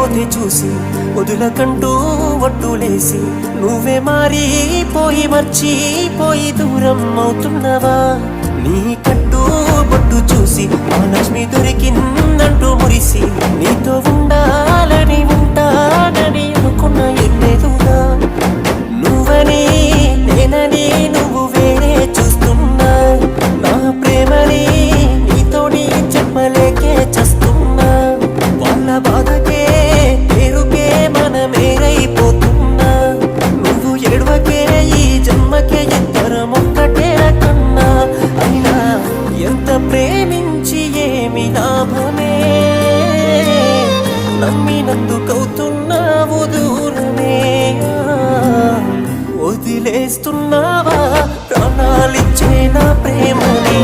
వెళ్ళిపోతే చూసి వదులకంటూ ఒట్టులేసి నువ్వే మారిపోయి మర్చిపోయి దూరం అవుతున్నవా నీ కట్టు బొట్టు చూసి ఆ లక్ష్మి దొరికిందంటూ మురిసి నీతో ఉండాలని ఉంటానని అనుకున్న ఎన్నేదుగా నువ్వని నేనని నువ్వు వేరే చూస్తున్నా నా ప్రేమని నీతోని చెప్పలేకే చస్తున్నా వాళ్ళ బాధకే పేరుకే మనమేరైపోతున్నా నువ్వు ఎడవకే ఈ జన్మకే ఇద్దరం ఒక్కటే కన్నా అయినా ఎంత ప్రేమించి ఏమి లాభమే నమ్మినందుకవుతున్నావు దూరమే వదిలేస్తున్నావా ప్రాణాలిచ్చే నా ప్రేమని